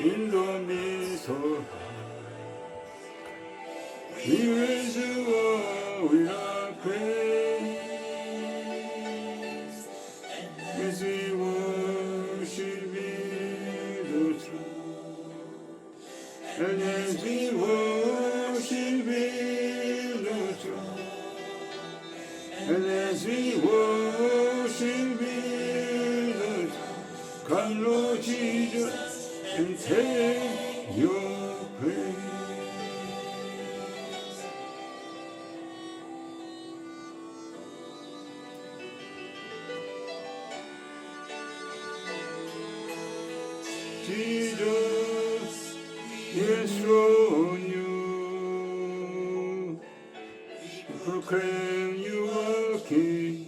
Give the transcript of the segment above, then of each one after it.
in the midst of we raise you up with our praise as we worship in the throne, and as we worship in the throne, and as we worship in the throne, come Lord Jesus and take your praise. Jesus, yes, on you, proclaim you are King.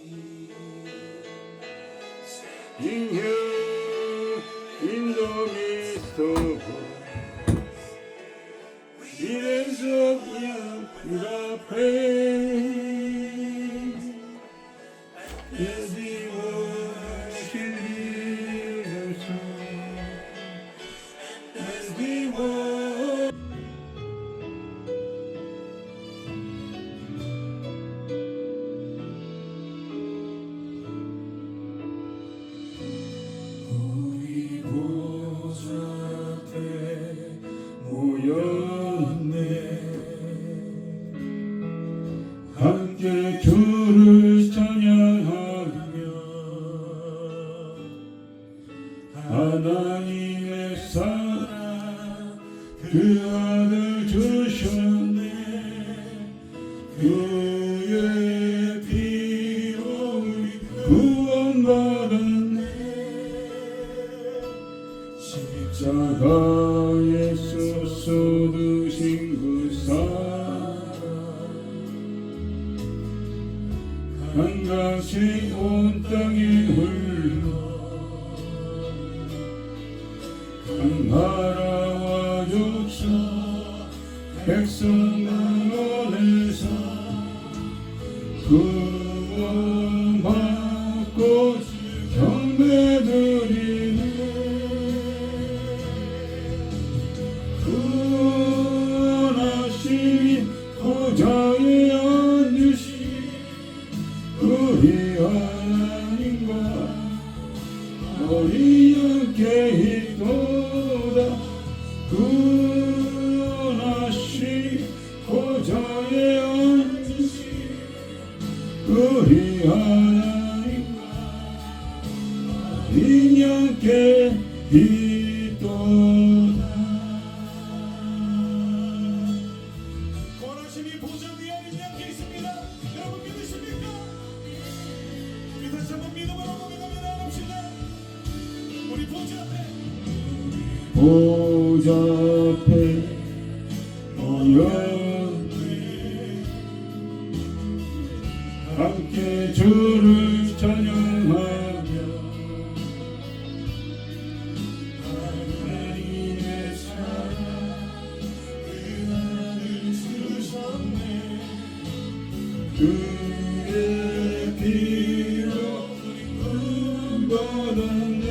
In here, in the midst of we raise up your praise. Yes, we worship you, as we worship. 우리 보좌 앞에 모였네. 함께 주를 찬양하며 하나님의 사랑 그 아들 주셨네. 그의 피로 우리 구원받았네. 십자가에서 쏟으신 그 사랑 한같이 온 땅에 흘러 각 나라와 족속 백성 만원에서 구원받고 경배드리네. 구원하시니 보좌에 앉으시 우리 하나님과 우리 함께 있도다. 구원하시니 보좌에 앉으시 우리 하나님과 우리 함께 있도다. 원하시니 보좌 위에 함께 있습니다. 여러분 믿으십니까? 우리 다시 한번 믿음으로 고백하며 나갑시다. 우리 보좌 앞에 보좌 앞에 모였네. 함께 주를 찬양하며 하나님의 사랑 그 아들 주셨네. 그의 피로 구원받았네.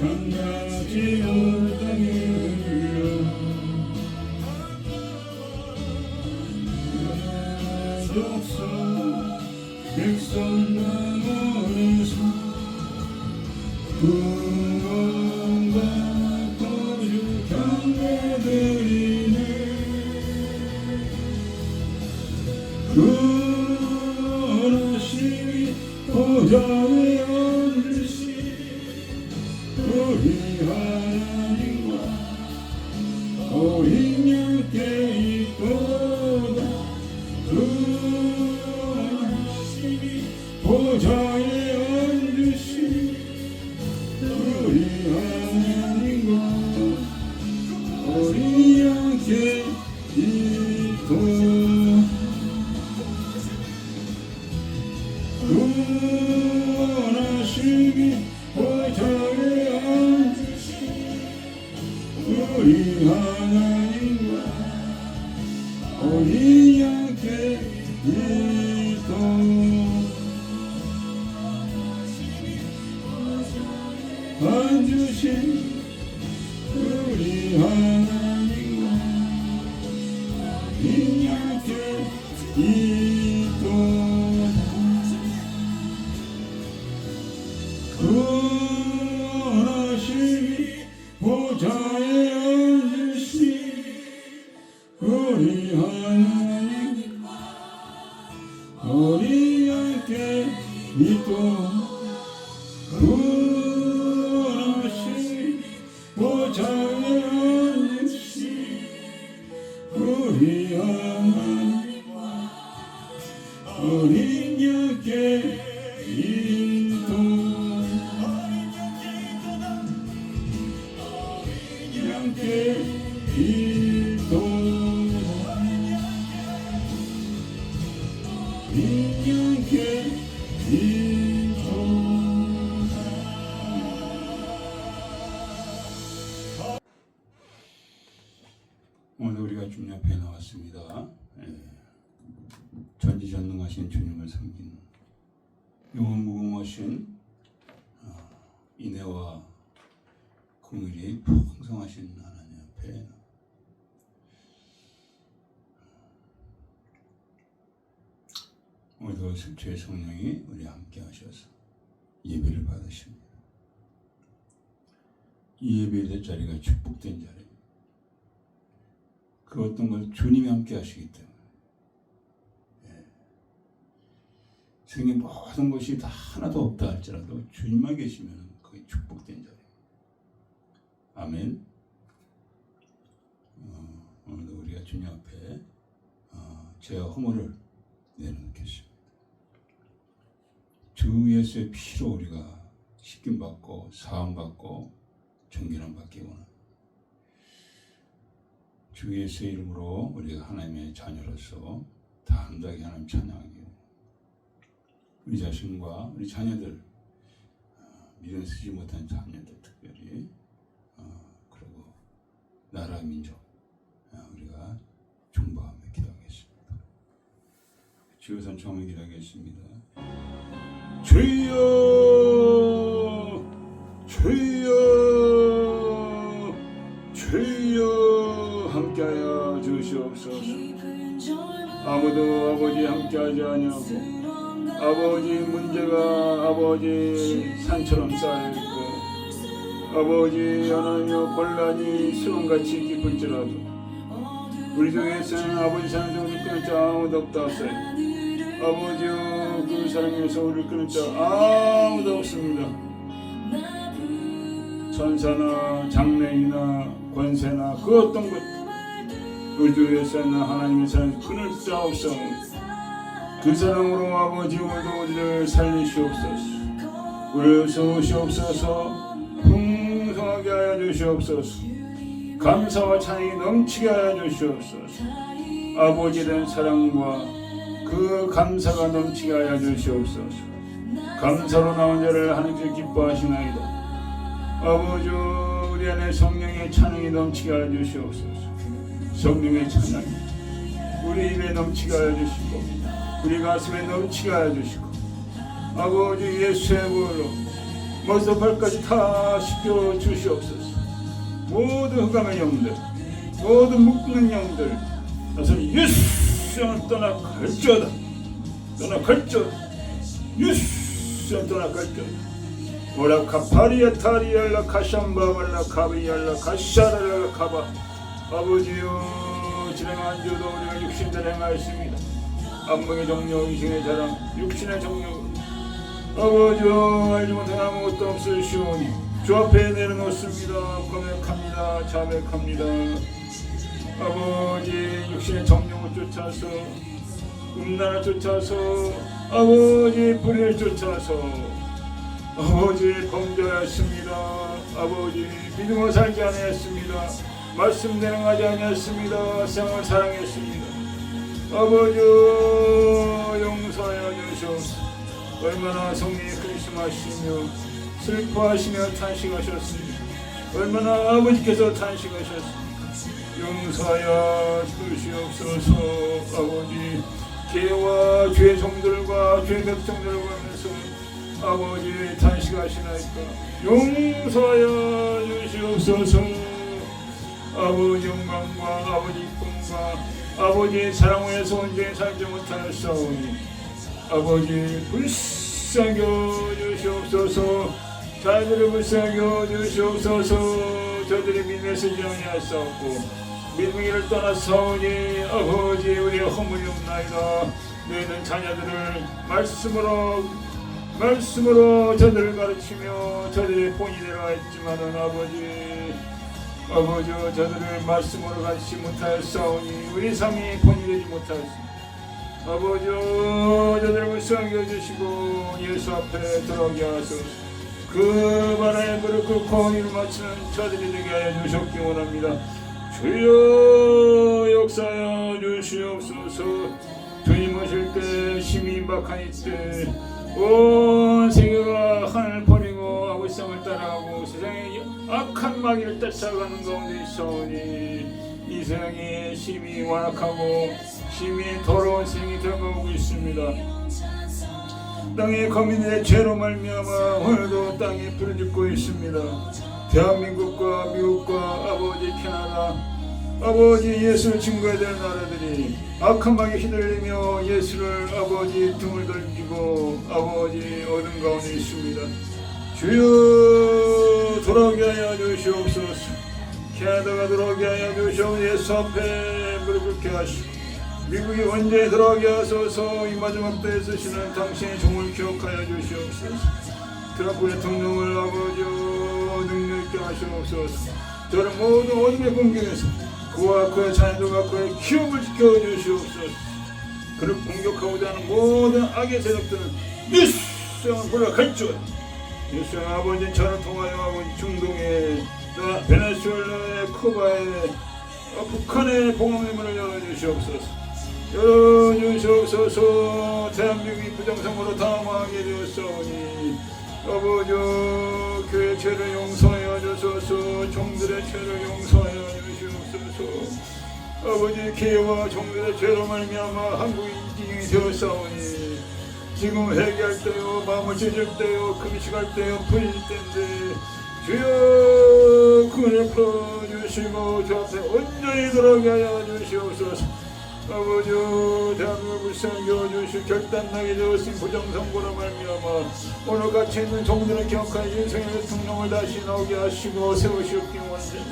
한가지 온 땅에 흘러 족속 백성 만원에서 구원받고 주 경배드리네. 구원하시니 보좌에 앉으시 우리 하나님과 우리 함께 있도다. 구원하시니 보좌에 앉으시 우리 하나님과 우리 함께 있도다. 구원하시니 보좌에 앉으시 우리 하나님과 우리 이도 봐주신 우리 하나님과 인격의 이도다. 구원하시니 보좌에 앉으시 우리 하나님 우리 함께 믿어 구원하시니 보좌에 앉으시 우리 하나님 우리 함께 믿어 함께 기도하라 인격의 기도하라. 오늘 우리가 주님 앞에 나왔습니다. 전지전능하신 주님을 섬기는 영원무궁하신 인애와 긍휼이 풍성하신 하나님 앞에 오늘도 주의 성령이 우리 함께 하셔서 예배를 받으십니다. 이 예배의 자리가 축복된 자리입니다. 그 어떤 걸 주님이 함께 하시기 때문에 세상의 모든 것이 다 하나도 없다 할지라도 주님만 계시면 그게 축복된 자리입니다. 아멘. 오늘도 우리가 주님 앞에 죄와 허물을 내놓겠습니다. 주 예수의 피로 우리가 씻김 받고 사함 받고 정결함 받기 원합니다. 주 예수의 이름으로 우리가 하나님의 자녀로서 담대하게 하나님 찬양하기 원합니다. 우리 자신과 우리 자녀들 미련 쓰지 못한 자녀들 특별히 그리고 나라 민족 우리가 중보하며 기도하겠습니다. 주여선 처음에 기도하겠습니다. 주여 주여 주여 함께하여 주시옵소서. 아무도 아버지 함께하지 아니하고 아버지 문제가 아버지 산처럼 쌓여있고 아버지 하나님의 권란이 수렁같이 깊을지라도 우리 중에서는 아버지 사랑 우리를 끊을 자 아무도 없다 하세요. 아버지여 그 사랑에서 우리를 끊을 자 아무도 없습니다. 천사나 장래이나 권세나 그 어떤 것 우리 중에서는 하나님의 사랑에서 끊을 자 없사옵니다. 그 사랑으로 아버지 오늘도 우리를 살리시옵소서. 우리를 세우시옵소서. 풍성하게 하여 주시옵소서. 감사와 찬양이 넘치게 하여 주시옵소서. 아버지에 대한 사랑과 그 감사가 넘치게 하여 주시옵소서. 감사로 나온 자를 하나님께 기뻐하시나이다. 아버지 우리 안에 성령의 찬양이 넘치게 하여 주시옵소서. 성령의 찬양이 우리 입에 넘치게 하여 주시고 우리 가슴에 넘치게 하여 주시고 아버지 예수의 물로 머리부터 발까지 다 씻겨 주시옵소서. 모든 흑암의 영들 모든 묶는 영들 나서 예수를 떠나 갈지어다. 떠나 갈지어다. 예수를 떠나 갈지어다. 오라카 파리아 타리알라 카샴바발라 카비알라 카샤랄라 카바. 아버지여 진행한 주도 우리가 육신대로 행하였습니다. 안목의 정력, 이생의 자랑, 육신의 정력 아버지여 알지 못한 아무것도 없으시오니 주 앞에 내려놓습니다. 고백합니다. 자백합니다. 아버지 육신의 정력을 쫓아서 음란을 쫓아서 아버지 불의를 쫓아서 아버지 범죄하였습니다. 아버지 믿음으로 살지 아니했습니다. 말씀 대응하지 아니했습니다. 생을 사랑했습니다. 아버지 용서하여 주시옵소서. 얼마나 성령이 근심하시며 슬퍼하시며 탄식하셨습니까? 얼마나 아버지께서 탄식하셨습니까? 용서하여 주시옵소서. 아버지 죄와 죄 종들과 죄 백성들과 하면서 아버지 탄식하시나이까 용서하여 주시옵소서. 아버지 영광과 아버지 이쁨과 아버지 사랑 위에서 온전히 살지 못하였사오니 아버지 불쌍히 여주시옵소서. 자들을 불쌍히 여주시옵소서. 저들이 믿음에서 정리하였사오고 믿음의 길을 떠나사오니 아버지 우리의 허물이 없나이다. 너희는 자녀들을 말씀으로 저들을 가르치며 저들의 본이 되어있지만은 아버지 저들을 말씀으로 가르치지 못하였사오니 우리 삶이 본이 되지 못하였습니다. 아버지 저들을 불쌍히 여주시고 예수 앞에 들어오게 하소서. 그 바다에 무릎 꿇고 이를 맞추는 저들이 되게 하여 주셨기 원합니다. 주여 역사하여 주시옵소서. 주님 오실 때 심히 임박한 이때 온 세계가 하늘을 버리고 아버지 땅을 따라가고 세상에 악한 마귀를 쫓아가는 가운데 있사오니 이 세상이 심히 완악하고 심히 더러운 세상이 되어가고 있습니다. 땅의 거민들의 죄로 말미암아 오늘도 땅이 부르짖고 있습니다. 대한민국과 미국과 아버지 캐나다 아버지 예수를 증거해야 될 나라들이 악한 마귀에 휘둘리며 예수를 아버지 등을 돌리고 아버지 어둠 가운데 있습니다. 주여 돌아오게 하여 주시옵소서. 캐나다가 돌아오게 하여 주시옵소서. 예수 앞에 무릎 꿇게 하시고 미국이 언제 돌아오게 하소서. 이 마지막 때에 쓰시는 당신의 종을 기억하여 주시옵소서. 트럼프 대통령을 아버지 능력있게 하시옵소서. 저를 모든 어둠의 공격에서 그와 그의 자녀들과 그의 기업을 지켜주시옵소서. 그를 공격하고자 하는 모든 악의 세력들은 예수의 불락할지어다. 예수의 아버지 저를 통하여 아버지 중동에 베네수엘라의 쿠바에 북한의 복음의 문을 열어주시옵소서. 열어주시옵소서. 대한민국이 부정선거로 당황하게 되었사오니 아버지 교회 죄를 용서하여 주소서. 종들의 죄를 용서하여 주시옵소서. 아버지 개와 종들의 죄로 말미암아 한국이 인증이 되었사오니 지금 회개할 때요 마음을 찢을 때요 금식할 때요 부릴 때인데 주여 그를 풀어주시고 주 앞에 온전히 들어가게 하여 주시옵소서. 아버지 대한민국을 불쌍히 여주시고 결단나게 되었으니 부정선거로 말미암아 오늘 같이 있는 종들을 기억하여 인생의 대통령을 다시 나오게 하시고 세우시옵기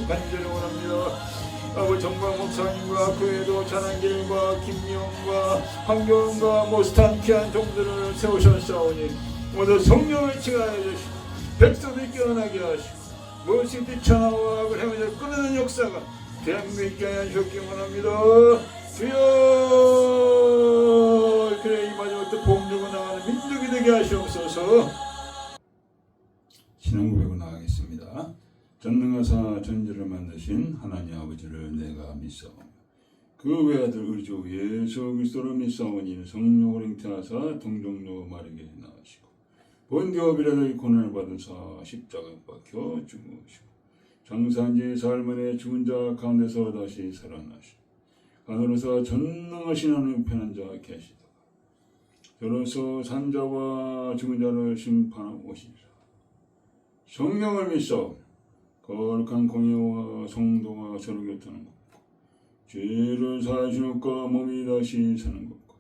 간절히 원합니다. 아버지 정광 목사님과 그 외에도 전한길과 김미영과 황교안과 모스탄 귀한 종들을 세우셨사오니 모두 성령을 칭하여 주시고 백성을 깨어나게 하시고 무엇이 뛰쳐나와 악을 헤매져 끊는 역사가 대한민국에 있게 하여 주셨기 원합니다. 주여 그래 이 마지막 때 보험 들고 나가는 민족이 되게 하시옵소서. 신앙 고백으로 나가겠습니다. 전능하사 전지를 만드신 하나님 아버지를 내가 믿사오며 그 외아들 우리 주 예수 그리스도를 믿사오니 성령으로 잉태하사 동정녀 마르게 낳으시고 본디오 비라의 고난을 받으사 십자가에 박혀 죽으시고 장사한지 사흘 만에 죽은 자 가운데서 다시 살아나시고 하늘에서 전능하신 하나님 편한 자 계시다가 저로서 산자와 죽은 자를 심판하고 오시리라. 성령을 믿사오며 거룩한 공예와 성도가 저를 곁하는 것과 죄를 사하시는 것과 몸이 다시 사는 것과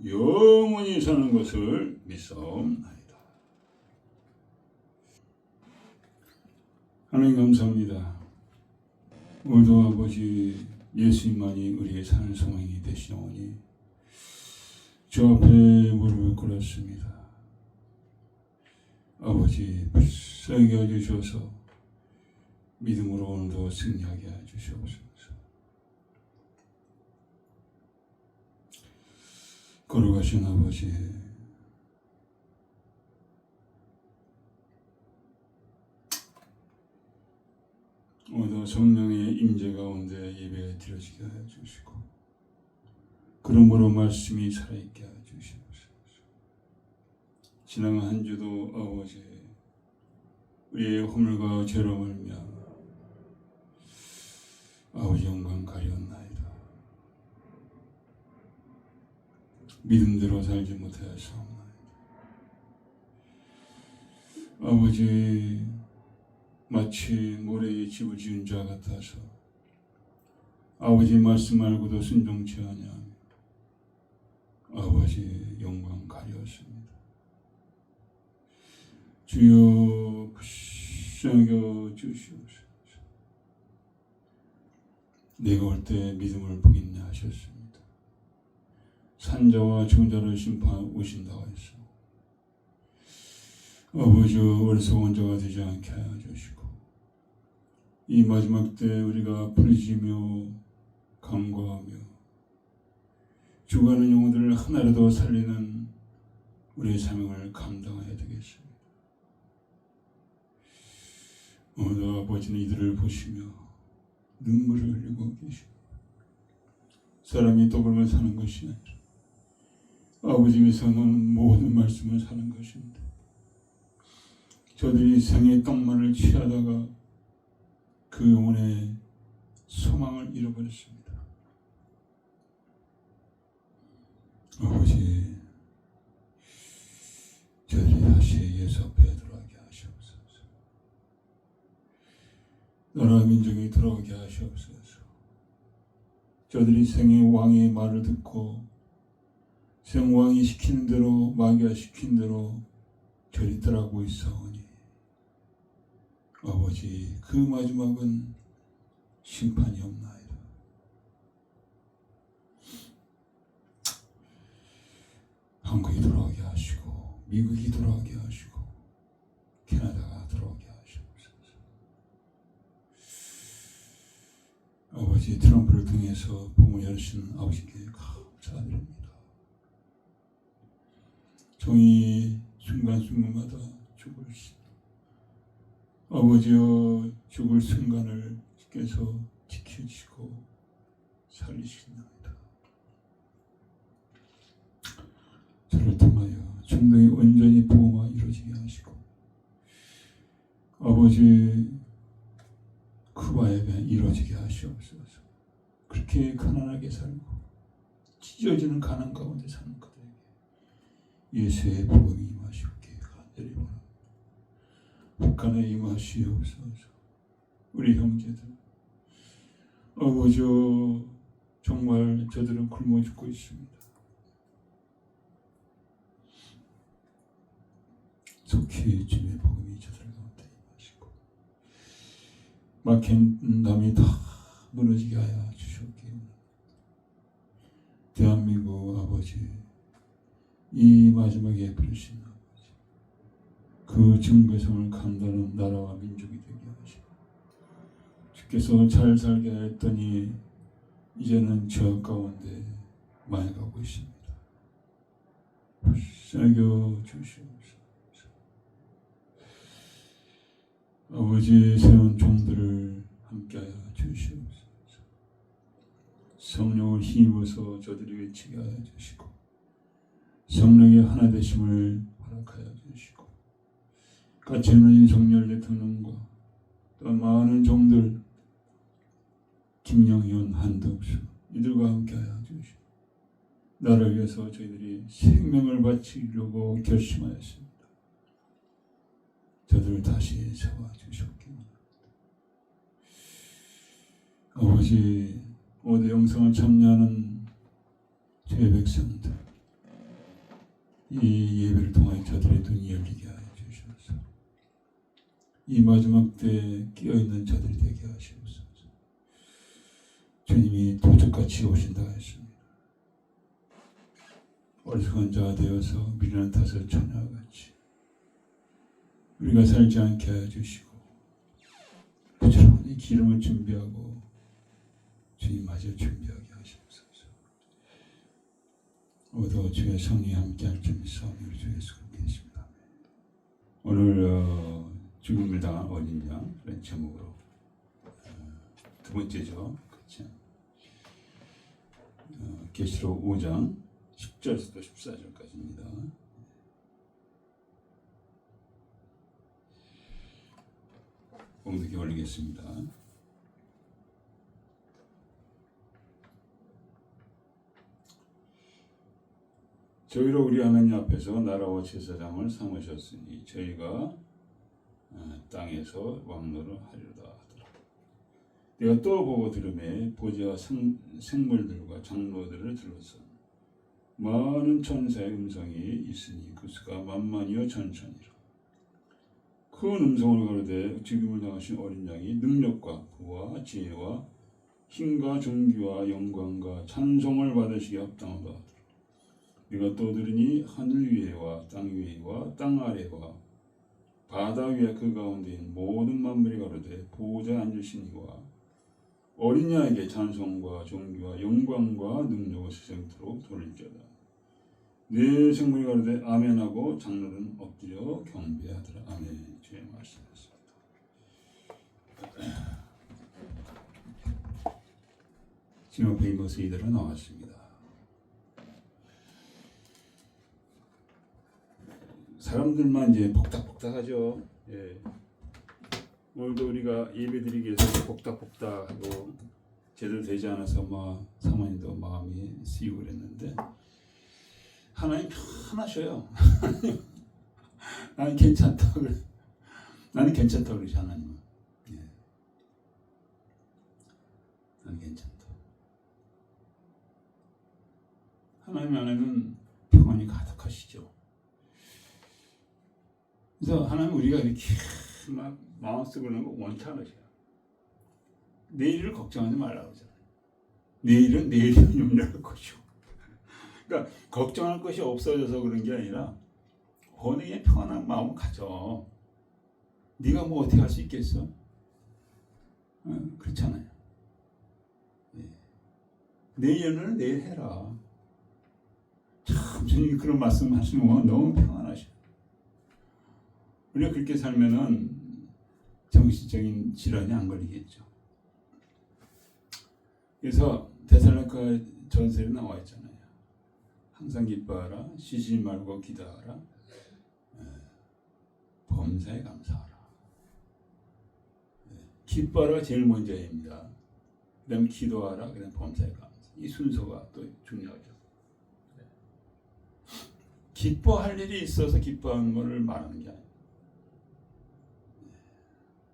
영원히 사는 것을 믿사옵나이다. 하나님 감사합니다. 오늘도 아버지 예수님만이 우리의 사는 소망이 되시오니 주 앞에 무릎을 꿇었습니다. 아버지 불쌍히 여주셔서 믿음으로 오늘도 승리하게 해주시옵소서. 걸어가신 아버지 오늘도 성령의 임재 가운데 예배 드려지게 하여 주시고 그러므로 말씀이 살아있게 하여 주시옵소서. 지난 한 주도 아버지 우리의 허물과 죄로 말미암아 아버지 영광 가리었나이다. 믿음대로 살지 못하였사옵나이다. 아버지, 마치 모래에 집을 지은 자 같아서 아버지 말씀 말고도 순종치 아니하며 아버지 영광 가리었습니다. 주여 불쌍여 주시옵소서. 내가 올 때 믿음을 보겠냐 하셨습니다. 산자와 중자를 심판 오신다고 했어. 아버지 어리석은 자가 되지 않게 하여 주시고 이 마지막 때 우리가 부르짖으며 간구하며 죽어가는 영혼들을 하나라도 살리는 우리의 사명을 감당해야 되겠습니다. 오늘 아버지는 이들을 보시며 눈물을 흘리고 계십니다. 사람이 떡으로만 사는 것이 아니라 아버지께서는 모든 말씀을 사는 것인데 저들이 생의 떡만을 취하다가 그 영혼의 소망을 잃어버렸습니다. 아버지, 저들이 다시 예수 앞에 돌아오게 하시옵소서. 나라 민족이 돌아오게 하시옵소서. 저들이 생의 왕의 말을 듣고 생왕이 시키는 대로 마귀가 시킨 대로 저리 따라가고 있사오니 아버지, 그 마지막은 심판이 없나이다. 한국이 돌아오게 하시고 미국이 돌아오게 하시고 캐나다가 돌아오게 하시옵소서. 아버지, 트럼프를 통해서 복음을 여신 아버지께 감사드립니다. 종이 순간순간마다 아버지여 죽을 순간을 주께서 지켜주시고 살리시나이다. 저를 통하여 중동이 온전히 보호가 이루어지게 하시고 아버지 쿠바에 이루어지게 하시옵소서. 그렇게 가난하게 살고 찢어지는 가난 가운데 사는 그들에게 예수의 복음이 임하시옵게 간절히 바랍니다. 북한에 임하시옵소서. 우리 형제들 아버지여, 정말 저들은 굶어 죽고 있습니다. 속히 주의 복음이 저들 가운데 임하시고 막힌 담이 다 무너지게 하여 주시옵기 원합니다. 대한민국 아버지, 이 마지막에 부르신 아버지, 그 정배성을 감당하는 나라와 민족이 되게 하시고 주께서 잘 살게 했더니 이제는 저 가운데 많이 가고 있습니다. 살겨 주시옵소서. 아버지, 세운 종들을 함께하여 주시옵소서. 성령을 힘입어서 저들이 외치게 하여 주시고 성령의 하나 되심을 허락하여 주시고 같이 있는 정렬 대통령과 또 많은 종들, 김영현, 한덕수 이들과 함께하여 주시고 나를 위해서 저희들이 생명을 바치려고 결심하였습니다. 저들을 다시 세워 주셨기 원합니다. 아버지, 오대 영성을 참여하는 주의 백성들, 이 예배를 통하여 저들의 눈이 열리게 하여 주셔서 이 마지막 때 끼어있는 저들이 되게 하시옵소서. 주님이 도적같이 오신다 했습니다. 어리석은 자가 되어서 미련한 탓을 처녀와 같이 우리가 살지 않게 하여 주시고 부지런히 기름을 준비하고 주님마저 준비하게 하시옵소서. 오늘도 주의 성령이 함께할 줄 믿사오니 우리 주 예수 그리스도입니다. 오늘 죽음을 당한 어린 양 그런 제목으로 두 번째죠. 그렇죠? 계시록 5장 10절에서부터 14절까지입니다. 공독해 올리겠습니다. 저희로 우리 하나님 앞에서 나라와 제사장을 삼으셨으니 저희가 땅에서 왕노를 하리로다 하더라. 내가 또 보고 들으매 보좌 생물들과 장로들을 들었어. 많은 천사의 음성이 있으니 그 수가 만만이요 천천이라. 큰 음성으로 가로되 죽임을 당하신 어린 양이 능력과 부와 지혜와 힘과 존귀와 영광과 찬송을 받으시기에 합당하다 하더라. 네가 또 들으니 하늘 위에와 땅 위에와 땅 아래와 바다 위에 그 가운데 있는 모든 만물이 가로되 보호자에 앉으신 이와 어린 양에게 찬송과 존귀와 영광과 능력을 세상토록 돌릴지어다. 네 생물이 가로되 아멘하고 장로는 엎드려 경배하더라. 아멘. 주의 말씀이었습니다. 지금 앞에 이모스 이대로 나왔습니다. 사람들만 이제 복닥복닥하죠. 예. 오늘도 우리가 예배드리기 위해서 복닥복닥하고 제대로 되지 않아서 막 사모님도 마음이 쓰이고 그랬는데 하나님 편하셔요. 나는 괜찮다 그래. 나는 괜찮다 그러지 하나님은. 예. 나는 괜찮다. 하나님 안에는 평안이 가득하시죠. 그래서 하나님 우리가 이렇게 막 마음 쓰고 그러는 거 원치 않으셔요. 내일을 걱정하지 말라고 하잖아요. 내일은 내일은 염려할 것이고. 그러니까 걱정할 것이 없어져서 그런 게 아니라 본인의 평안한 마음을 가져. 네가 뭐 어떻게 할 수 있겠어? 그렇잖아요. 예. 내일은 내일 해라. 참 주님이 그런 말씀 하시면 너무 평안하셔. 우리가 그렇게 살면은 정신적인 질환이 안 걸리겠죠. 그래서 데살로니가 전서에 나와 있잖아요. 항상 기뻐하라, 쉬지 말고 기도하라, 범사에 감사하라. 기뻐하라가 제일 먼저입니다. 그다음 기도하라, 그다음 범사에 감사. 이 순서가 또 중요하죠. 기뻐할 일이 있어서 기뻐하는 것을 말하는 게 아니에요.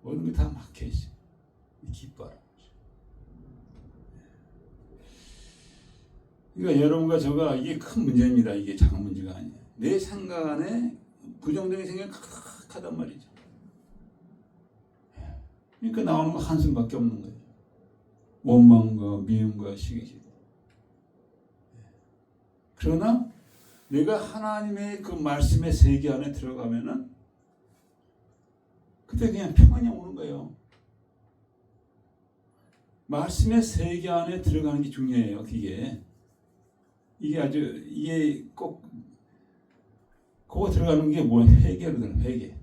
모든 게 다 막혀 있어요. 기뻐하라. 그러니까 여러분과 저가 이게 큰 문제입니다. 이게 작은 문제가 아니에요. 내 생각 안에 부정적인 생각이 크하단 말이죠. 그러니까 나오는 거 한숨밖에 없는 거예요. 원망과 미움과 시기심. 그러나 내가 하나님의 그 말씀의 세계 안에 들어가면은 그때 그냥 평안이 오는 거예요. 말씀의 세계 안에 들어가는 게 중요해요. 이게 꼭 그거 들어가는 게 뭐야? 회개로 들어가. 회개.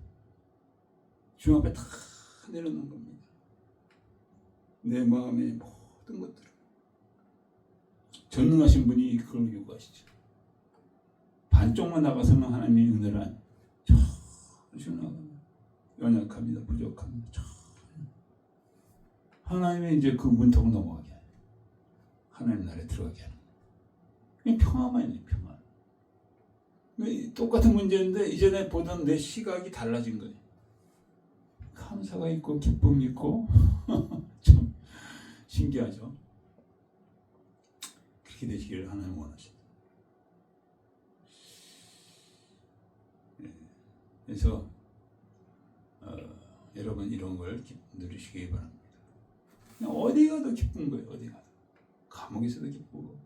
주 앞에 다 내려놓는 겁니다. 내 마음의 모든 것들을. 전능하신 분이 그걸 요구하시죠. 반쪽만 나가서는 하나님의 은혜를 전혀 연약합니다. 부족합니다. 하나님의 이제 그 문턱을 넘어가게 하는 하나님 나라에 들어가게 하는 평화만이에요. 평화. 똑같은 문제인데 이전에 보던 내 시각이 달라진 거예요. 감사가 있고 기쁨이 있고 참 신기하죠. 그렇게 되시기를 하나님 원하십니다. 그래서 여러분 이런 걸 누리시기 바랍니다. 그냥 어디 가도 기쁜 거예요. 어디 가도. 감옥에서도 기쁘고.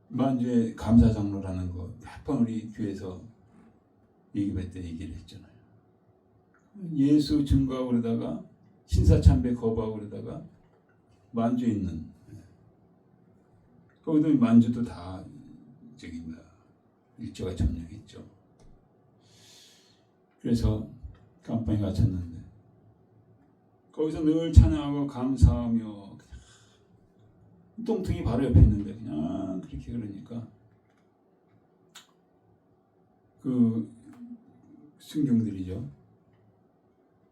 만주에 감사장로라는 거 몇 번 우리 교회에서 예기배 때 얘기를 했잖아요. 예수 증거하고 그러다가 신사참배 거부하고 그러다가 만주에 있는 거기도 만주도 다 일제가 점령했죠. 그래서 감방에 갇혔는데 거기서 늘 찬양하고 감사하며 똥통이 바로 옆에 있는데 그냥 그렇게 그러니까 그 순경들이죠.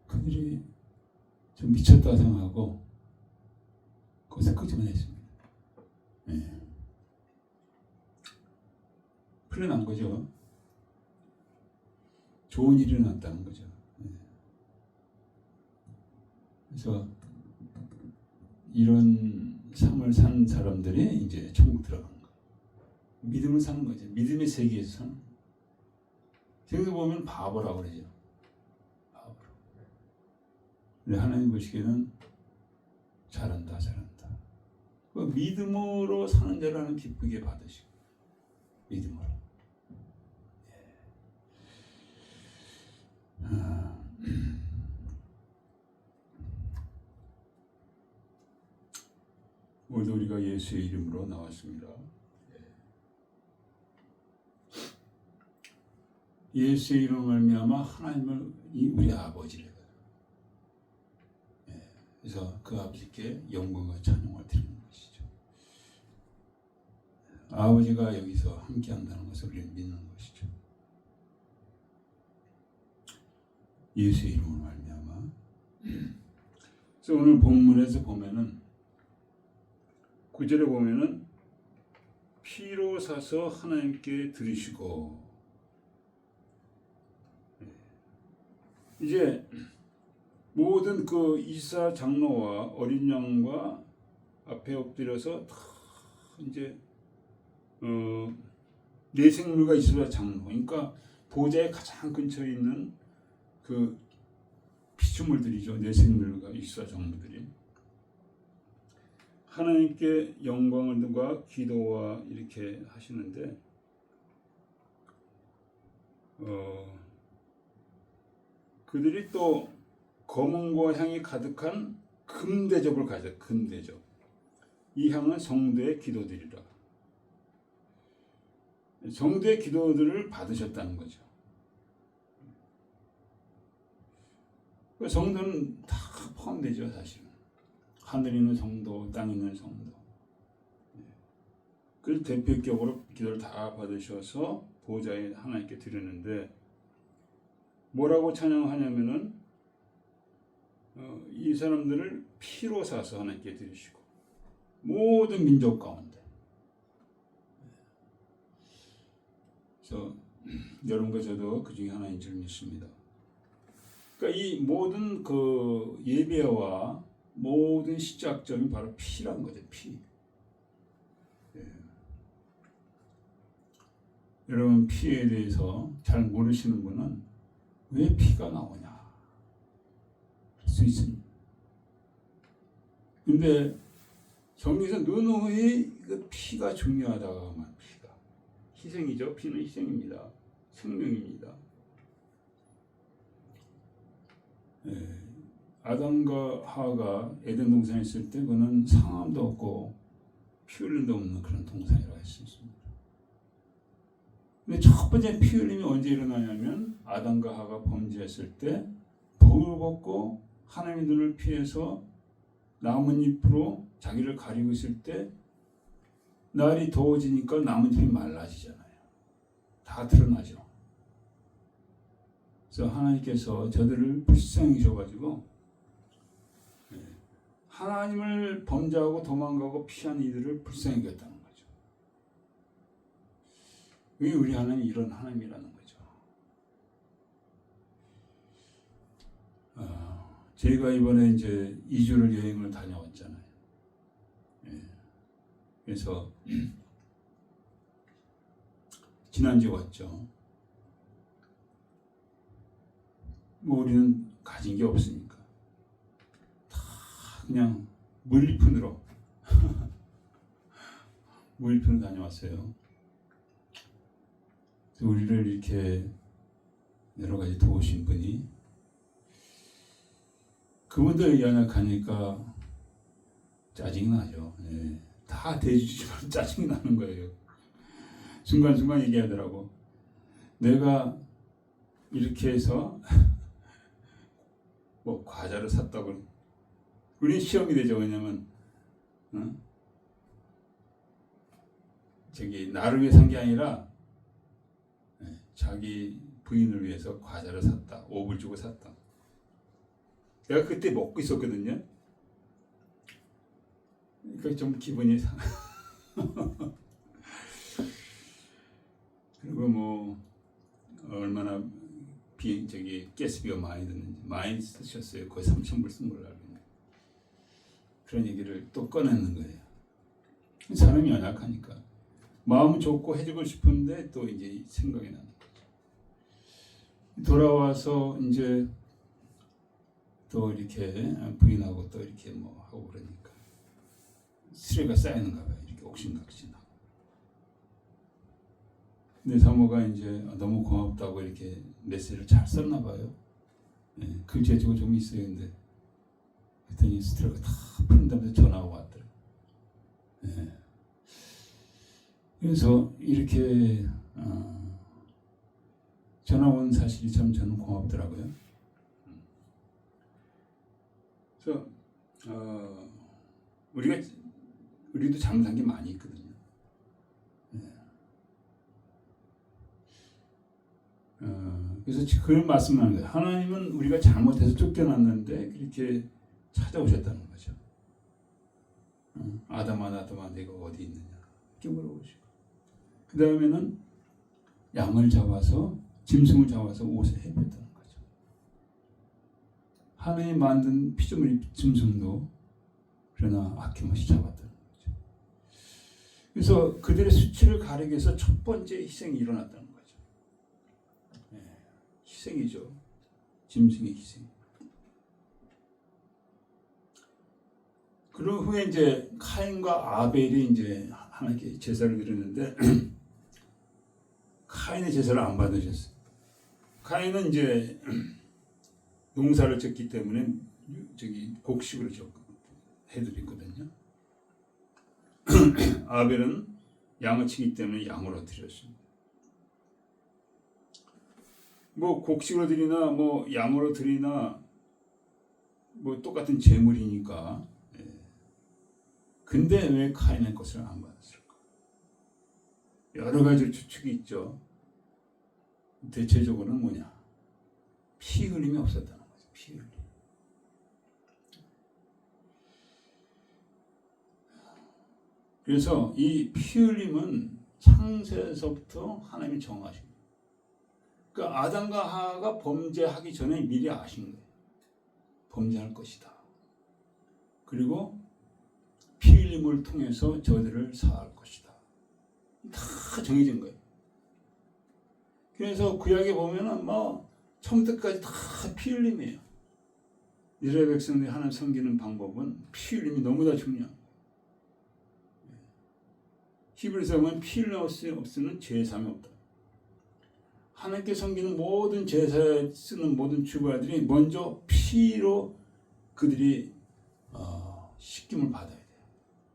그들이 좀 미쳤다 생각하고 거기서 끄집어냈습니다. 네. 그래서 그 순경들이 그 똥통을 그 옆에 있는 그 순경들이 좀 미쳤다 생각하고 거기서 끄집어냈습니다. 네. 큰일 난 거죠. 좋은 일이 났다는 거죠. 그래서 이런 삶을 산 사람들이 이제 천국 들어간 거예요. 믿음을 사는 거죠. 믿음의 세계에서 사는 거예요. 세상에 보면 바보라고 그러죠. 바보라고. 근데 하나님 보시기에는 잘한다, 잘한다. 그 믿음으로 사는 자라는 기쁘게 받으시고, 믿음으로. 오늘도 우리가 예수의 이름으로 나왔습니다. 예수의 이름으로 말미암아 하나님을 우리 아버지래요. 그래서 그 아버지께 영광과 찬양을 드리는 것이죠. 아버지가 여기서 함께한다는 것을 우리는 믿는 것이죠. 예수의 이름으로 말미암아. 그래서 오늘 본문에서 보면은 9절에 보면은 피로 사서 하나님께 드리시고, 이제 모든 그 이사 장로와 어린 양과 앞에 엎드려서 다 이제 내생물과 이사 장로, 그러니까 보좌의 가장 근처에 있는 그 피조물들이죠. 내생물과 이사 장로들이 하나님께 영광을 누가 기도와 이렇게 하시는데, 그들이 또 검은과 향이 가득한 금대접을 가져. 금대접. 이 향은 성도의 기도들이라. 성도의 기도들을 받으셨다는 거죠. 성도는 다 포함되죠, 사실은. 하늘에 있는 성도, 땅에 있는 성도. 그래서 대표격으로 기도를 다 받으셔서 보좌에 하나님께 드리는데, 뭐라고 찬양하냐면은 이 사람들을 피로 사서 하나님께 드리시고, 모든 민족 가운데. 그래서 여러분과 저도 그 중에 하나인 줄 믿습니다. 그러니까 이 모든 그 예배와 모든 시작점이 바로 피라는 거죠. 피. 여러분, 피에 대해서 잘 모르시는 분은 왜 피가 나오냐 할 수 있습니다. 근데 성경에서 누누이 그 피가 중요하다고 하면, 피가 희생이죠. 피는 희생입니다. 생명입니다. 아담과 하와가 에덴 동산에 있을 때 그는 상함도 없고 피 흘림도 없는 그런 동산이라고 할 수 있습니다. 근데 첫 번째 피 흘림이 언제 일어나냐면 아담과 하와가 범죄했을 때 복을 벗고 하나님의 눈을 피해서 나뭇잎으로 자기를 가리고 있을 때 날이 더워지니까 나뭇잎이 말라지잖아요. 다 드러나죠. 그래서 하나님께서 저들을 불쌍히 줘가지고 하나님을 범죄하고 도망가고 피한 이들을 불쌍히 여겼다는 거죠. 왜 우리 하나님이 이런 하나님이라는 거죠. 제가 이번에 이제 2주를 여행을 다녀왔잖아요. 그래서 지난주에 왔죠. 뭐 우리는 가진 게 없으니까 다 그냥 무일푼으로 무일푼 다녀왔어요. 우리를 이렇게 여러 가지 도우신 분이, 그분들 연약하니까 짜증이 나죠. 다 대주지만 짜증이 나는 거예요. 순간순간 얘기하더라고. 내가 이렇게 해서 뭐 과자를 샀다고. 우리는 시험이 되죠. 왜냐면 저기 나를 위해 산 게 아니라 자기 부인을 위해서 과자를 샀다. 5불 주고 샀다. 내가 그때 먹고 있었거든요. 그러니까 좀 기분이 그리고 뭐 얼마나 가스비가 많이 드는지 많이 쓰셨어요. 거의 3,000불 쓴 걸로 알고 있는데 그런 얘기를 또 꺼내는 거예요. 사람이 연약하니까 마음은 좋고 해주고 싶은데 또 이제 생각이 나는 거죠. 돌아와서 이제 또 이렇게 부인하고 또 이렇게 뭐 하고 그러니까 스트레스가 쌓이는가 봐요. 이렇게 옥신각신하고. 근데 사모가 이제 너무 고맙다고 이렇게 메시지를 잘 썼나 봐요. 예, 글재주가 좀 있어요. 근데 그랬더니 스트레스가 다 풀린다면서 전화가 왔더라고요. 예. 그래서 이렇게 전화 온 사실이 참 저는 고맙더라고요. 그래서 우리도 잘못한 게 많이 있거든요. 그래서 그걸 말씀하는 거예요. 하나님은 우리가 잘못해서 쫓겨났는데 그렇게 찾아오셨다는 거죠. 아담아 내가 어디 있느냐 이렇게 물어보시고 그 다음에는 양을 잡아서 짐승을 잡아서 옷에 해봤다는 거죠. 하나님 만든 피조물 짐승도 그러나 아낌없이 잡았다는 거죠. 그래서 그들의 수치를 가리기 위해서 첫 번째 희생이 일어났다는 거죠. 희생이죠. 짐승의 희생. 그런 후에 이제 카인과 아벨이 이제 하나님께 제사를 드렸는데 카인의 제사를 안 받으셨어요. 카인은 이제 농사를 짓기 때문에 곡식으로 해드렸거든요. 아벨은 양을 치기 때문에 양으로 드렸습니다. 뭐 곡식으로 드리나 뭐 양으로 드리나 뭐 똑같은 제물이니까. 근데 왜 카인의 것을 안 받았을까? 여러 가지 추측이 있죠. 대체적으로는 뭐냐? 피 흘림이 없었다는 거죠. 피 흘림. 그래서 이 피 흘림은 창세에서부터 하나님이 정하신 거예요. 그러니까 아담과 하와가 범죄하기 전에 미리 아신 거예요. 범죄할 것이다. 그리고 피 흘림을 통해서 저들을 사할 것이다. 다 정해진 거예요. 그래서 구약에 보면은 뭐 처음부터까지 다 피 흘림이에요. 이스라엘 백성들이 하나님 섬기는 방법은 피 흘림이 너무나 중요한 거예요. 히브리서 보면 피 흘림 없으면 제사함이 없다. 하나님께 섬기는 모든 제사에 쓰는 모든 주부들이 먼저 피로 그들이 씻김을 받아야 돼요.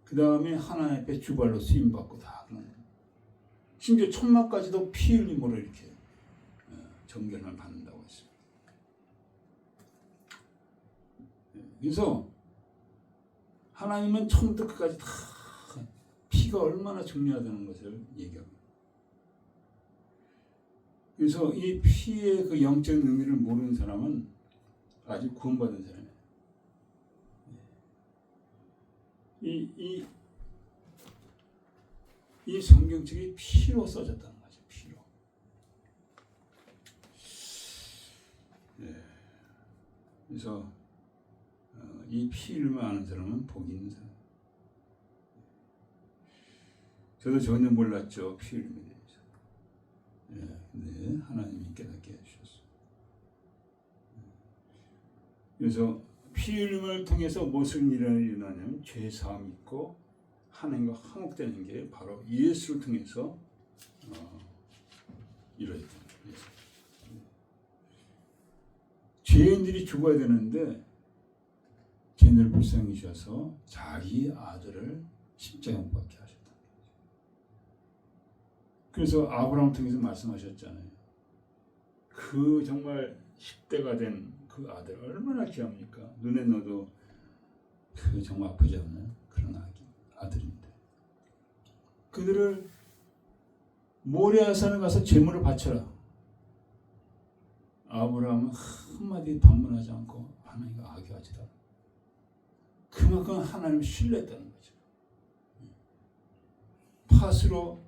그 다음에 하나님 앞에 주발로 쓰임받고 다 그런 거예요. 심지어 천막까지도 피 흘림으로 이렇게 정결을 받는다고 했습니다. 그래서 하나님은 처음부터 끝까지 다 피가 얼마나 중요하다는 것을 얘기합니다. 그래서 이 피의 그 영적인 의미를 모르는 사람은 아직 구원받은 사람이에요. 이 성경책이 피로 써졌다는 거죠. 피로. 그래서 이 피를 아는 사람은 복이 있는 사람. 저도 전혀 몰랐죠. 피 흘림에 대해서. 근데 하나님이 깨닫게 해주셨어요. 그래서 피 흘림을 통해서 무슨 일이 일어나냐면 죄사함이 있고 하나님과 화목되는 게 바로 예수를 통해서 이루어졌다. 죄인들이 죽어야 되는데 죄인들을 불쌍히 주셔서 자기 아들을 십자가에 못 박게 하셨다. 그래서 아브라함을 통해서 말씀하셨잖아요. 그 정말 10대가 된 그 아들 얼마나 귀합니까? 눈에 넣어도 그 정말 아프지 않나요? 그런 아들인데 그들을 모리아산에 가서 제물을 바쳐라. 아브라함은 한마디 반문하지 않고 하나님과 악유하지다. 그만큼 하나님을 신뢰했다는 거죠. 팥으로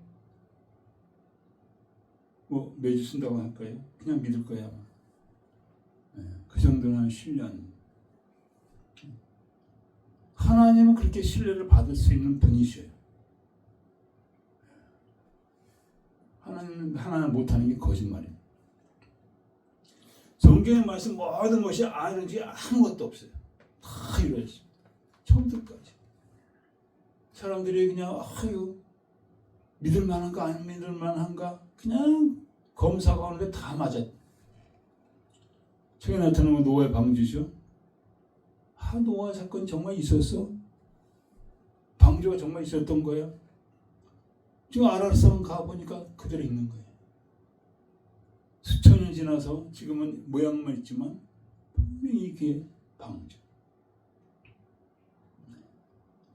매주 쓴다고 할까요? 그냥 믿을 거야. 그 정도는 신뢰는. 하나님은 그렇게 신뢰를 받을 수 있는 분이셔요. 하나는 못하는 게 거짓말이에요. 성경의 말씀 모든 것이 아는 게 아무것도 없어요. 다 이루어졌습니다. 처음부터까지. 사람들이 그냥 믿을 만한가 안 믿을 만한가 그냥 검사가 오는데 다 맞아요. 최근에 나타난 건 노아의 방주죠. 노아 사건 정말 있었어? 방주가 정말 있었던 거야? 지금 아라사만 가보니까 그대로 있는 거예요. 수천 년 지나서 지금은 모양만 있지만 분명히 이게 방주.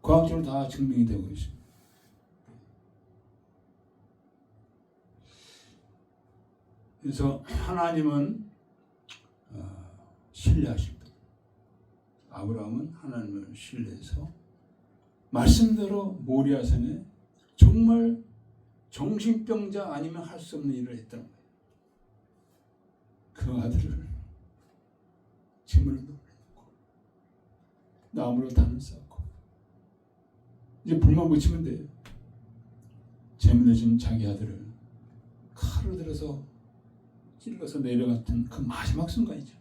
과학적으로 다 증명이 되고 있습니다. 그래서 하나님은 신뢰하실 분. 아브라함은 하나님을 신뢰해서 말씀대로 모리아산에 정말 정신병자 아니면 할 수 없는 일을 했다는 거예요. 그 아들을 제물로 놓고 나무로 단을 쌓고 이제 불만 붙이면 돼요. 제물에 준 자기 아들을 칼로 들어서 찔러서 내려갔던 그 마지막 순간이죠.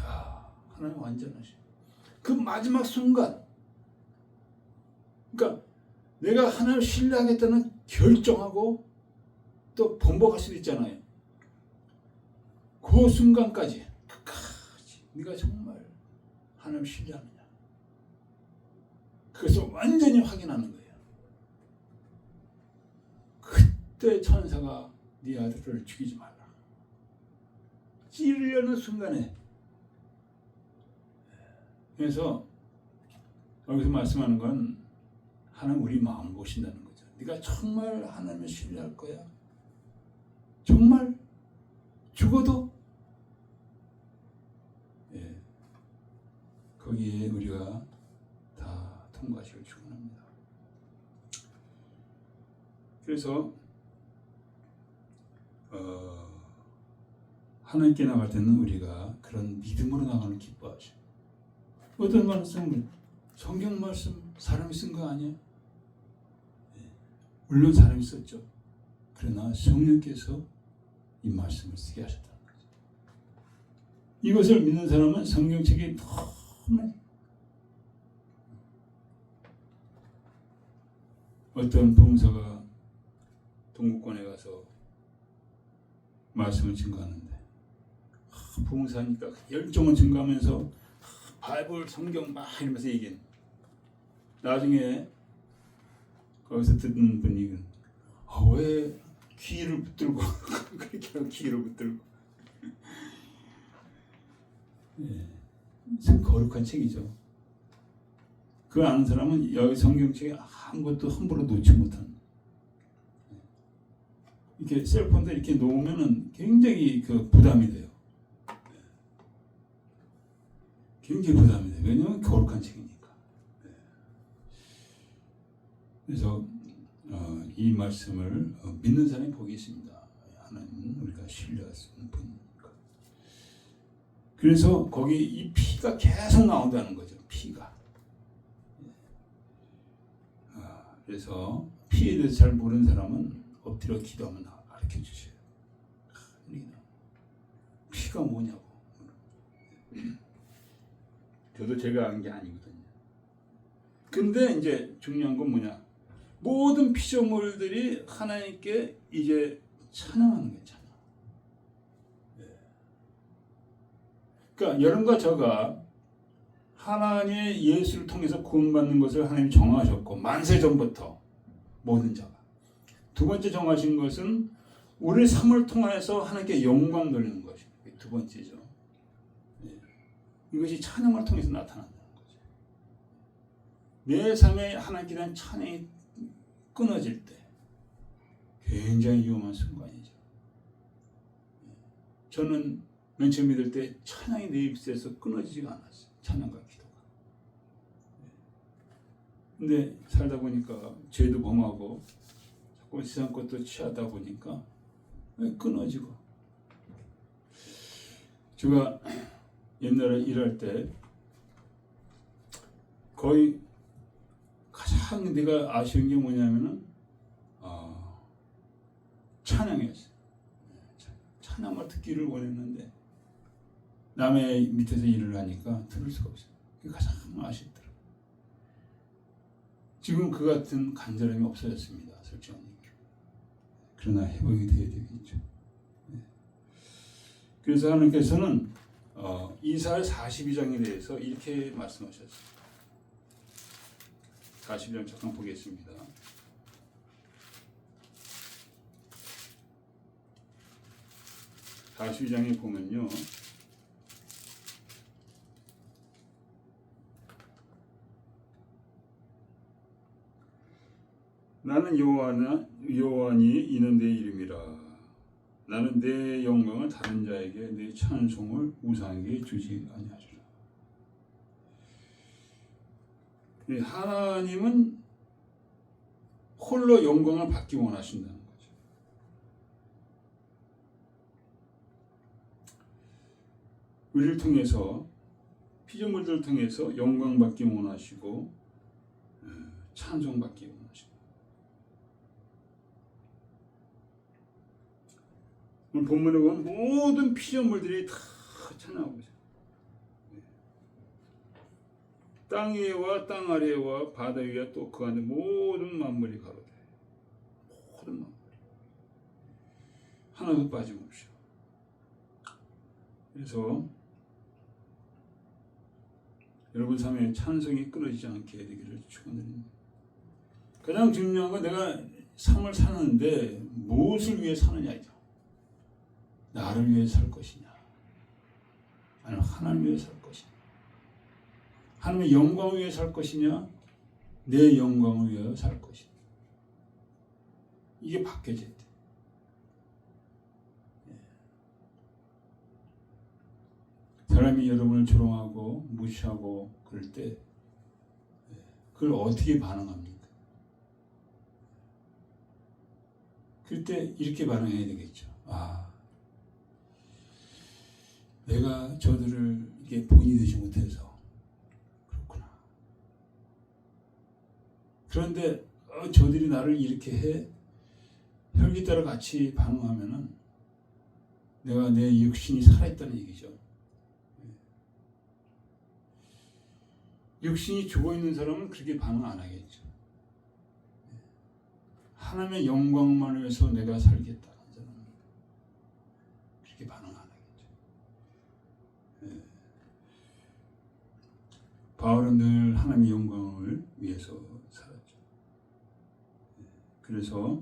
야, 하나님 완전하셔. 그 마지막 순간, 그러니까 내가 하나님을 신뢰하겠다는 결정하고 또 번복할 수도 있잖아요. 그 순간까지 끝까지 네가 정말 하나님을 신뢰하느냐. 그것을 완전히 확인하는 거예요. 그때 천사가 네 아들을 죽이지 말라. 찌르려는 순간에. 그래서 여기서 말씀하는 건 하나님 우리 마음을 보신다는 거죠. 네가 정말 하나님을 신뢰할 거야? 정말 죽어도? 거기에 우리가 다 통과하시길 축원합니다. 그래서 하나님께 나갈 때는 우리가 그런 믿음으로 나가는 기뻐하죠. 어떤 말씀, 성경 말씀 사람이 쓴 거 아니야? 물론 사람이 썼죠. 그러나 성령께서 이 말씀을 쓰게 하셨다는 거죠. 이것을 믿는 사람은 성경책이 너무 어떤 봉사가 동국권에 가서 말씀을 증거하는데 봉사하니까 열정을 증거하면서 바이블 성경 막 이러면서 얘기해. 나중에 거기서 듣는 분이 왜 귀를 붙들고 그렇게 하고 귀를 붙들고 참 거룩한 책이죠. 그 아는 사람은 여기 성경책에 아무것도 함부로 놓지 못한 이렇게 셀폰도 이렇게 놓으면은 굉장히 그 부담이 돼요. 굉장히 부담이 돼요. 왜냐하면 거룩한 책이니까. 그래서 이 말씀을 믿는 사람이 복이 있습니다. 하나님은 우리가 신뢰할 수 있는 분이니까. 그래서 거기 이 피가 계속 나온다는 거죠. 피가. 그래서 피에 대해서 잘 모르는 사람은 엎드려 기도하면 가르쳐 주세요. 피가 뭐냐고. 저도 제가 한 게 아니거든요. 근데 이제 중요한 건 뭐냐? 모든 피조물들이 하나님께 이제 찬양하는 거예요. 찬양. 그러니까 여러분과 저가 하나님의 예수를 통해서 구원받는 것을 하나님이 정하셨고 만세 전부터 모든 자가. 두 번째 정하신 것은 우리 삶을 통해서 하나님께 영광 돌리는 것이 두 번째죠. 이것이 찬양을 통해서 나타난다는 거죠. 내 삶에 하나님께 대한 찬양이 끊어질 때 굉장히 위험한 순간이죠. 저는 맨 처음 믿을 때 찬양이 내 입에서 끊어지지가 않았어요. 찬양과 기도가. 근데 살다 보니까 죄도 범하고 자꾸 세상 것도 취하다 보니까 끊어지고. 제가 옛날에 일할 때 거의 가장 내가 아쉬운 게 뭐냐면은 찬양이었어요. 찬양만 듣기를 원했는데 남의 밑에서 일을 하니까 들을 수가 없어요. 그게 가장 아쉽더라고요. 지금 그 같은 간절함이 없어졌습니다. 솔직히. 그러나 회복이 되어야 되겠죠. 그래서 하나님께서는 이사야 42장에 대해서 이렇게 말씀하셨습니다. 42장 잠깐 보겠습니다. (42장에) 보면요, 나는 여호와니 이는 내 이름이라. 나는 내 영광을 다른 자에게, 내 찬송을 우상에게 주지 아니하리라. 하나님은 홀로 영광을 받기 원하신다는 거죠. 우리를 통해서, 피조물들을 통해서 영광 받기 원하시고 찬송 받기 원하시고. 오늘 본문에 보면 모든 피조물들이 다 찬양하고 있어요. 땅 위에와 땅 아래와 바다 위와 또 그 안에 모든 만물이 가로되, 모든 만물 하나도 빠짐없이. 그래서 여러분 삶에 찬송이 끊어지지 않게 되기를 축원드립니다. 가장 중요한 건 내가 삶을 사는데 무엇을 위해 사느냐죠. 나를 위해 살 것이냐, 아니면 하나님 위해 살 것이냐, 하나님의 영광을 위해 살 것이냐, 내 영광을 위해 살 것이냐. 이게 바뀌어져야 돼. 사람이 여러분을 조롱하고 무시하고 그럴 때 그걸 어떻게 반응합니까? 그럴 때 이렇게 반응해야 되겠죠. 내가 저들을 이게 본이 되지 못해서 그렇구나. 그런데 저들이 나를 이렇게 해 혈기 따라 같이 반응하면은 내가 내 육신이 살아있다는 얘기죠. 육신이 죽어있는 사람은 그렇게 반응 안 하겠죠. 하나님의 영광만 위해서 내가 살겠다는 사람은 그렇게 반응 안 하겠죠. 바울은 늘 하나님의 영광을 위해서 살았죠. 그래서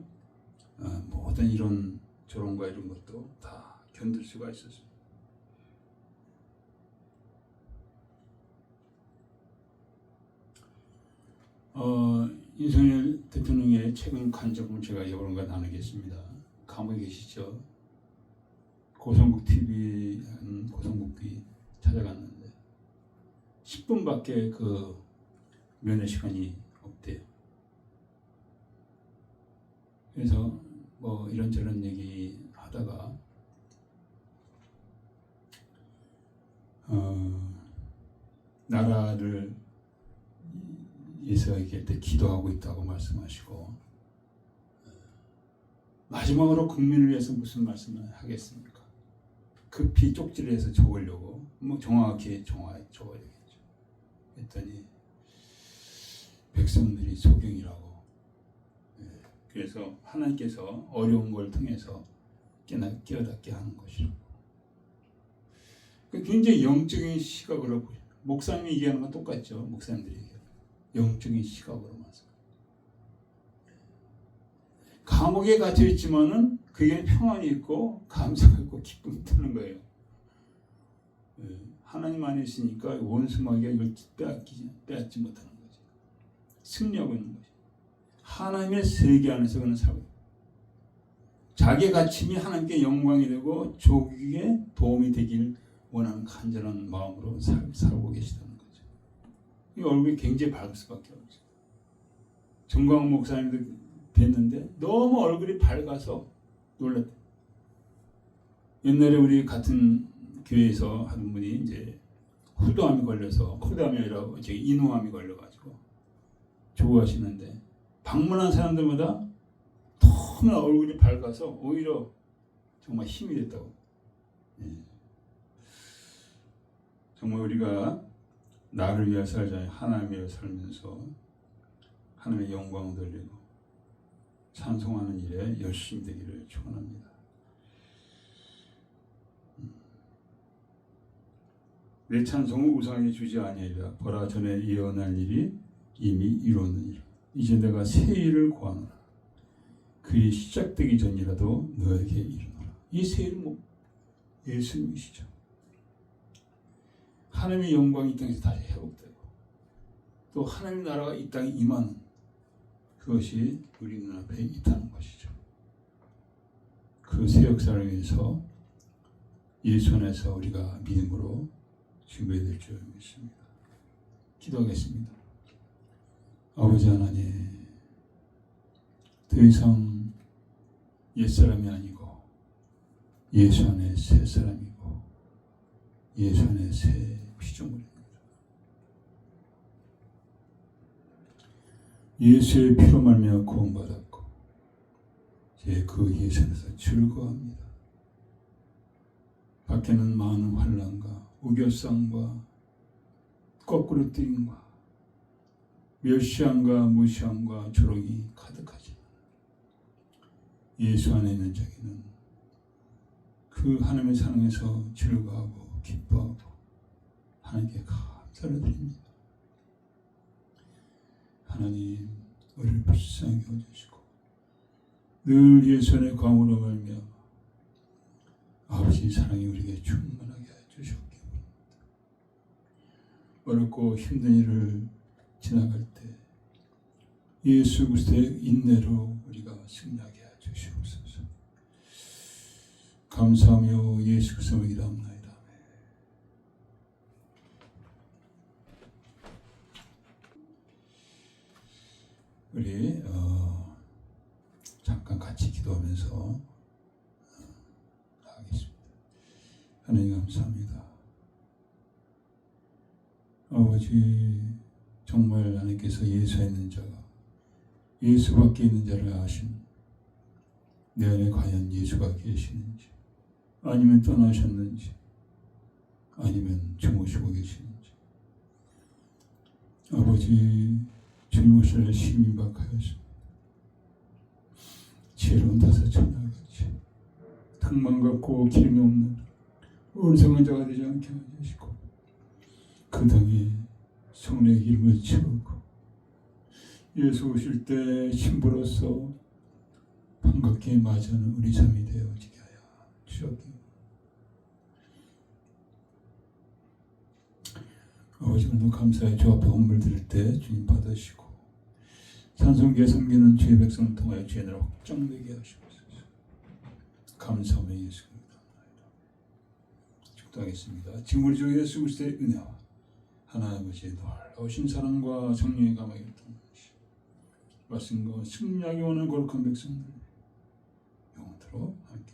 모든 이런 조롱과 이런 것도 다 견딜 수가 있었습니다. 윤석열 대통령의 최근 간접을 제가 여러분과 나누겠습니다. 감옥에 계시죠? 고성국 TV 고성국이 찾아갔는데 10분밖에 그 면회 시간이 없대요. 그래서 뭐 이런저런 얘기 하다가 나라를 위해서 얘기할 때 기도하고 있다고 말씀하시고, 마지막으로 국민을 위해서 무슨 말씀을 하겠습니까? 급히 쪽지를 해서 적으려고 뭐 정확히 적어야 되겠죠. 했더니 백성들이 소경이라고. 그래서 하나님께서 어려운 걸 통해서 깨닫게 하는 것이라고. 굉장히 영적인 시각으로 보죠. 목사님이 얘기하는 건 똑같죠. 목사님들이 얘기하는 영적인 시각으로 봐서. 감옥에 갇혀 있지만은 그게 평안이 있고 감사가 있고 기쁨이 드는 거예요. 하나님 안에 있으니까 원수마귀가 이걸 빼앗지 못하는 거지. 승리하고 있는 거지. 하나님의 세계 안에서 그는 살고 있고, 자기의 갇힘이 하나님께 영광이 되고 조국에 도움이 되길 원하는 간절한 마음으로 살고 계시다는 거죠. 이 얼굴이 굉장히 밝을 수밖에 없죠. 정광 목사님도 뵀는데 너무 얼굴이 밝아서 놀랐다. 옛날에 우리 같은 교회에서 하는 분이 이제 후두암이 걸려서, 후두암이 아니라 인후암이 걸려가지고 조우하시는데 방문한 사람들마다 너무나 얼굴이 밝아서 오히려 정말 힘이 됐다고. 예. 정말 우리가 나를 위해 살지 않고 하나님을 위해 살면서 하나님의 영광을 돌리고 찬송하는 일에 열심히 되기를 축원합니다. 내 찬송을 우상에게 주지 아니하리라. 보라, 전에 예언할 일이 이미 이루었느니라. 이제 내가 새 일을 구하노라. 그리 시작되기 전이라도 너에게 이르노라. 이 새 일은 예수님이시죠. 하나님의 영광이 이 땅에서 다시 회복되고 또 하나님의 나라가 이 땅에 임하는 그것이 우리 눈앞에 있다는 것이죠. 그 새 역사를 위해서 예수 안에서 우리가 믿음으로 준비해야 될 줄 믿습니다. 기도하겠습니다. 아버지 하나님, 더 이상 옛사람이 아니고 예수 안에 새 사람이고 예수 안에 새 피조물입니다. 예수의 피로 말미암아 구원받았고 이제 그 예수 안에서 즐거워합니다. 밖에는 많은 환난과 우겨쌈과 거꾸로 뛰임과 멸시함과 무시함과 조롱이 가득하지만 예수 안에 있는 자기는 그 하나님의 사랑에서 즐거워하고 기뻐하고 하나님께 감사를 드립니다. 하나님, 우리를 불쌍히 여겨주시고 늘 예수 안의 광으로 말미암아 아버지 사랑이 우리에게 충만하게 해주셨기 바랍니다. 어렵고 힘든 일을 지나갈 때 예수 그리스도의 인내로 우리가 승리하게 해주시옵소서. 감사하며 예수 그리스도의 기도합니다. 우리 잠깐 같이 기도하면서 하겠습니다. 하나님 감사합니다. 아버지, 정말 하나님께서 예수에 있는 자가 예수 밖에 있는 자를 아신 내 안에 과연 예수가 계시는지, 아니면 떠나셨는지, 아니면 주무시고 계시는지, 아버지 주님 오실 심임박하였습니다. 지혜로운 다섯 처녀같이 턱만 같고 기름이 없는 어리석은 자가 되지 않게 하시고 그 등에 성령의 기름을 채우고 예수 오실 때 신부로서 반갑게 맞이하는 우리 삶이 되어지게 하여 주옵기로. 아버지, 오늘 감사의 주 앞에 헌물 드릴 때 주님 받으시고 찬송기에 섬기는 주의 백성을 통하여 주의 나라 확장되게 하시옵소서. 감사하며 예수 그리스도입니다. 축도하겠습니다. 지금 우리 주 예수 그리스도의 은혜와 하나님 아버지의 놀라우신 사랑과 성령의 감화의 통하시 말씀과 승리하기 원하는 거룩한 백성들 영원토록 함께